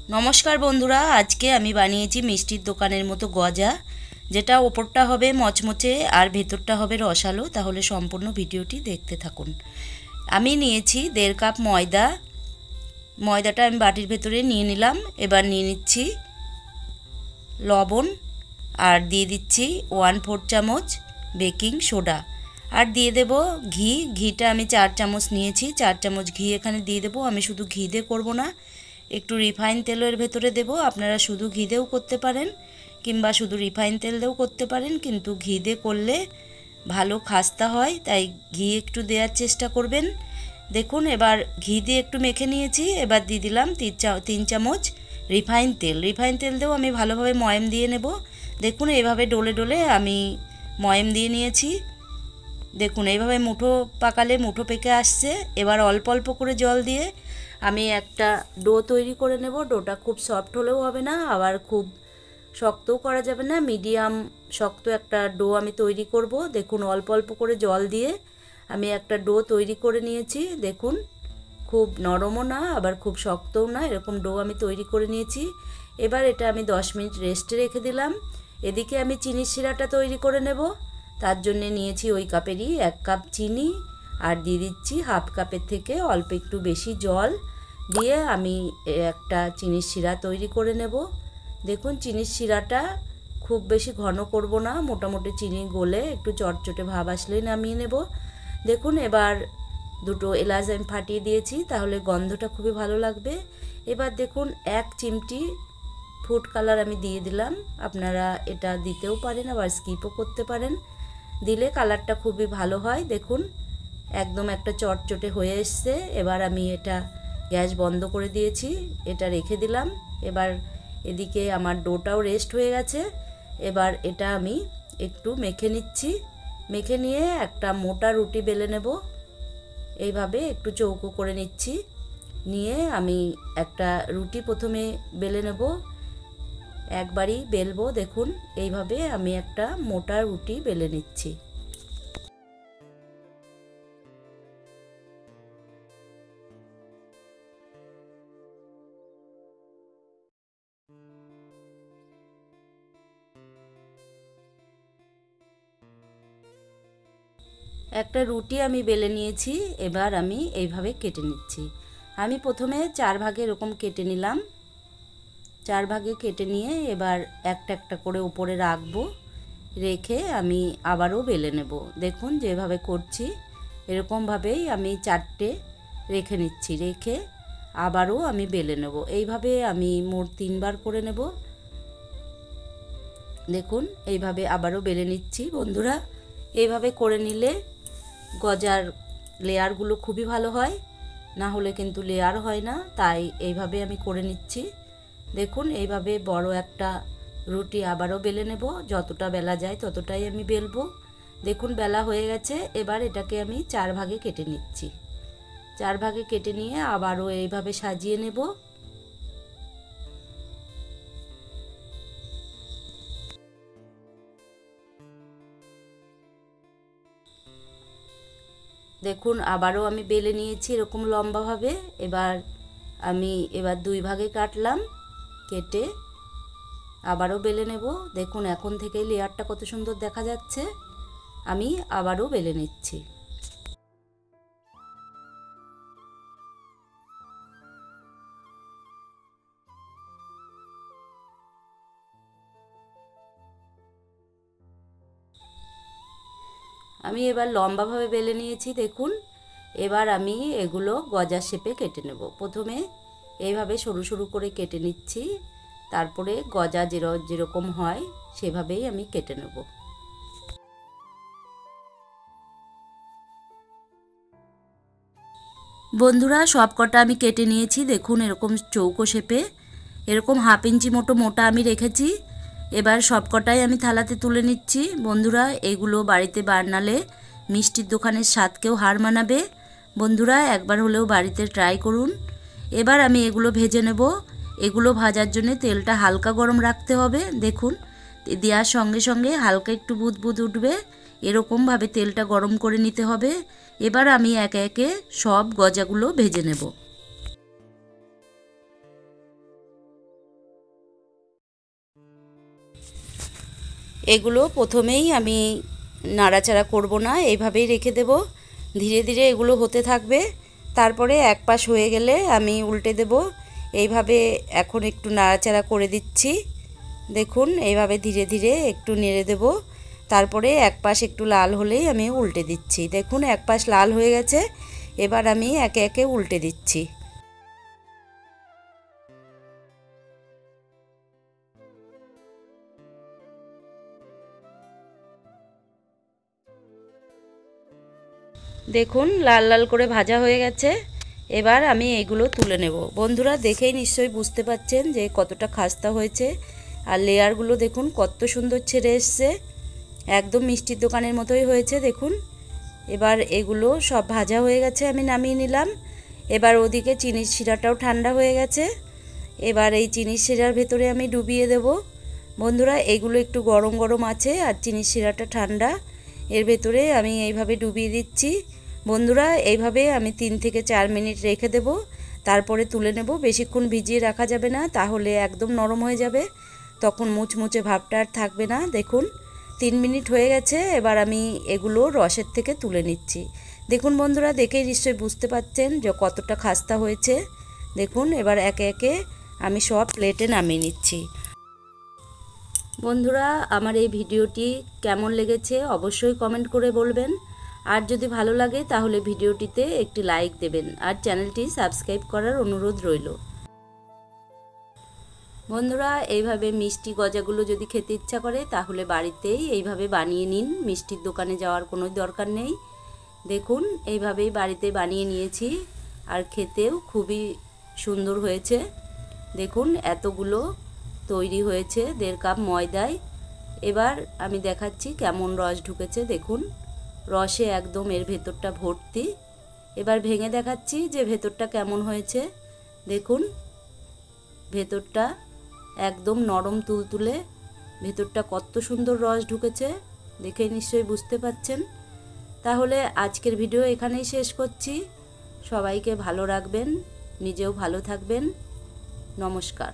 নমস্কার বন্ধুরা, আজকে আমি বানিয়েছি মিষ্টির দোকানের মতো গজা, যেটা ওপরটা হবে মচমচে আর ভেতরটা হবে রসালো। তাহলে সম্পূর্ণ ভিডিওটি দেখতে থাকুন। আমি নিয়েছি 1.5 কাপ ময়দা। ময়দাটা আমি বাটির ভেতরে নিয়ে নিলাম। এবার নিয়ে নিচ্ছি লবণ আর দিয়ে দিচ্ছি 1/4 চামচ বেকিং সোডা আর দিয়ে দেব ঘি। ঘিটা আমি 4 চামচ নিয়েছি, 4 চামচ ঘি এখানে দিয়ে দেবো। আমি শুধু ঘি দিয়ে করবো না, একটু রিফাইন তেলের ভেতরে দেব। আপনারা শুধু ঘি দিয়েও করতে পারেন কিংবা শুধু রিফাইন তেল দিয়েও করতে পারেন, কিন্তু ঘি দিয়ে করলে ভালো খাস্তা হয়, তাই ঘি একটু দেওয়ার চেষ্টা করবেন। দেখুন এবার ঘি দিয়ে একটু মেখে নিয়েছি। এবার দিয়ে দিলাম 3 চামচ রিফাইন তেল। রিফাইন তেল দিয়েও আমি ভালোভাবে ময়াম দিয়ে নেব। দেখুন এইভাবে ডলে ডলে আমি ময়াম দিয়ে নিয়েছি। দেখুন এইভাবে মুঠো পাকালে মুঠো পেকে আসছে। এবার অল্প অল্প করে জল দিয়ে আমি একটা ডো তৈরি করে নেব। ডোটা খুব সফট হলেও হবে না, আবার খুব শক্তও করা যাবে না, মিডিয়াম শক্ত একটা ডো আমি তৈরি করব। দেখুন অল্প অল্প করে জল দিয়ে আমি একটা ডো তৈরি করে নিয়েছি। দেখুন খুব নরমও না আবার খুব শক্তও না, এরকম ডো আমি তৈরি করে নিয়েছি। এবার এটা আমি 10 মিনিট রেস্টে রেখে দিলাম। এদিকে আমি চিনির শিরাটা তৈরি করে নেব। তার জন্যে নিয়েছি ওই কাপেরই 1 কাপ চিনি আর দিয়ে দিচ্ছি হাফ কাপের থেকে অল্প একটু বেশি জল দিয়ে আমি একটা চিনির শিরা তৈরি করে নেব। দেখুন চিনির শিরাটা খুব বেশি ঘন করব না, মোটামুটি চিনি গলে একটু চটচটে ভাব আসলেই নামিয়ে নেব। দেখুন এবার দুটো এলাচ আমি ফাটিয়ে দিয়েছি, তাহলে গন্ধটা খুবই ভালো লাগবে। এবার দেখুন 1 চিমটি ফুড কালার আমি দিয়ে দিলাম। আপনারা এটা দিতেও পারেন আবার স্কিপও করতে পারেন, দিলে কালারটা খুবই ভালো হয়। দেখুন একদম একটা চটচটে হয়ে এসছে। এবার আমি এটা গ্যাস বন্ধ করে দিয়েছি, এটা রেখে দিলাম। এবার এদিকে আমার ডোটাও রেস্ট হয়ে গেছে। এবার এটা আমি একটু মেখে নিচ্ছি। মেখে নিয়ে একটা মোটা রুটি বেলে নেব। এইভাবে একটু চৌকো করে নিচ্ছি। নিয়ে আমি একটা রুটি প্রথমে বেলে নেব, একবারই বেলবো। দেখুন এইভাবে আমি একটা মোটা রুটি বেলে নিচ্ছি। একটা রুটি আমি বেলে নিয়েছি। এবার আমি এইভাবে কেটে নিচ্ছি। আমি প্রথমে 4 ভাগে এরকম কেটে নিলাম। 4 ভাগে কেটে নিয়ে এবার একটা একটা করে উপরে রাখবো, রেখে আমি আবারও বেলে নেব। দেখুন যেভাবে করছি এরকমভাবেই আমি 4টে রেখে নিচ্ছি, রেখে আবারও আমি বেলে নেব। এইভাবে আমি মোট 3 বার করে নেব। দেখুন এইভাবে আবারও বেলে নিচ্ছি। বন্ধুরা এইভাবে করে নিলে গজার লেয়ারগুলো খুবই ভালো হয়, না হলে কিন্তু লেয়ার হয় না, তাই এইভাবে আমি করে নিচ্ছি। দেখুন এইভাবে বড় একটা রুটি আবারও বেলে নেব। যতটা বেলা যায় ততটাই আমি বেলবো। দেখুন বেলা হয়ে গেছে। এবার এটাকে আমি 4 ভাগে কেটে নিচ্ছি। 4 ভাগে কেটে নিয়ে আবারও এইভাবে সাজিয়ে নেব। দেখুন আবারও আমি বেলে নিয়েছি এরকম লম্বাভাবে। আমি 2 ভাগে কাটলাম, কেটে আবারও বেলে নেব। দেখুন এখন থেকেই লেয়ারটা কত সুন্দর দেখা যাচ্ছে। আমি আবারও বেলে নিচ্ছি। আমি এবার লম্বাভাবে বেলে নিয়েছি। দেখুন এবার আমি এগুলো গজার শেপে কেটে নেব। প্রথমে এইভাবে সরু সরু করে কেটে নিচ্ছি, তারপরে গজা যেরকম হয় সেভাবেই আমি কেটে নেব। বন্ধুরা সব কটা আমি কেটে নিয়েছি। দেখুন এরকম চৌকো শেপে, এরকম 1/2 ইঞ্চি মতো মোটা আমি রেখেছি। এবার সব কটাই আমি থালাতে তুলে নিচ্ছি। বন্ধুরা এগুলো বাড়িতে বানালে মিষ্টির দোকানের স্বাদকেও হার মানাবে। বন্ধুরা একবার হলেও বাড়িতে ট্রাই করুন। এবার আমি এগুলো ভেজে নেব। এগুলো ভাজার জন্য তেলটা হালকা গরম রাখতে হবে। দেখুন দেওয়ার সঙ্গে সঙ্গে হালকা একটু বুদবুদ উঠবে, এরকমভাবে তেলটা গরম করে নিতে হবে। এবার আমি একে একে সব গজাগুলো ভেজে নেব। এগুলো প্রথমেই আমি নাড়াচাড়া করব না, এইভাবেই রেখে দেব। ধীরে ধীরে এগুলো হতে থাকবে। তারপরে এক পাশ হয়ে গেলে আমি উল্টে দেব। এইভাবে এখন একটু নাড়াচাড়া করে দিচ্ছি। দেখুন এইভাবে ধীরে ধীরে একটু নেড়ে দেব। তারপরে এক পাশ একটু লাল হলেই আমি উল্টে দিচ্ছি। দেখুন এক পাশ লাল হয়ে গেছে, এবার আমি একে একে উল্টে দিচ্ছি। দেখুন লাল লাল করে ভাজা হয়ে গেছে। এবার আমি এগুলো তুলে নেব। বন্ধুরা দেখেই নিশ্চয়ই বুঝতে পারছেন যে কতটা খাস্তা হয়েছে। আর লেয়ারগুলো দেখুন কত সুন্দর ছেড়ে এসছে, একদম মিষ্টির দোকানের মতোই হয়েছে। দেখুন এবার এগুলো সব ভাজা হয়ে গেছে, আমি নামিয়ে নিলাম। এবার ওদিকে চিনির শিরাটাও ঠান্ডা হয়ে গেছে। এবার এই চিনির শিরার ভেতরে আমি ডুবিয়ে দেব। বন্ধুরা এগুলো একটু গরম গরম আছে আর চিনির শিরাটা ঠান্ডা, এর ভেতরে আমি এইভাবে ডুবিয়ে দিচ্ছি। বন্ধুরা এইভাবে আমি 3 থেকে 4 মিনিট রেখে দেব, তারপরে তুলে নেব। বেশিক্ষণ ভিজিয়ে রাখা যাবে না, তাহলে একদম নরম হয়ে যাবে, তখন মুচমুচে ভাবটা আর থাকবে না। দেখুন 3 মিনিট হয়ে গেছে, এবার আমি এগুলো রসের থেকে তুলে নিচ্ছি। দেখুন বন্ধুরা দেখেই নিশ্চয়ই বুঝতে পারছেন যে কতটা খাস্তা হয়েছে। দেখুন এবার একে একে আমি সব প্লেটে নামিয়ে নিচ্ছি। বন্ধুরা আমার এই ভিডিওটি কেমন লেগেছে অবশ্যই কমেন্ট করে বলবেন। আর যদি ভালো লাগে তাহলে ভিডিওটিতে একটি লাইক দেবেন আর চ্যানেলটি সাবস্ক্রাইব করার অনুরোধ রইল। বন্ধুরা এইভাবে মিষ্টি গজাগুলো যদি খেতে ইচ্ছা করে তাহলে বাড়িতেই এইভাবে বানিয়ে নিন, মিষ্টির দোকানে যাওয়ার কোনো দরকার নেই। দেখুন এইভাবেই বাড়িতে বানিয়ে নিয়েছি আর খেতেও খুবই সুন্দর হয়েছে। দেখুন এতগুলো তৈরি হয়েছে 1.5 কাপ ময়দায়। এবার আমি দেখাচ্ছি কেমন রস ঢুকেছে। দেখুন রসে একদম এর ভেতরটা ভর্তি। এবার ভেঙে দেখাচ্ছি যে ভেতরটা কেমন হয়েছে। দেখুন ভেতরটা একদম নরম তুলতুলে, ভেতরটা কত সুন্দর রস ঢুকেছে, দেখে নিশ্চয়ই বুঝতে পাচ্ছেন। তাহলে আজকের ভিডিও এখানেই শেষ করছি। সবাইকে ভালো রাখবেন, নিজেও ভালো থাকবেন। নমস্কার।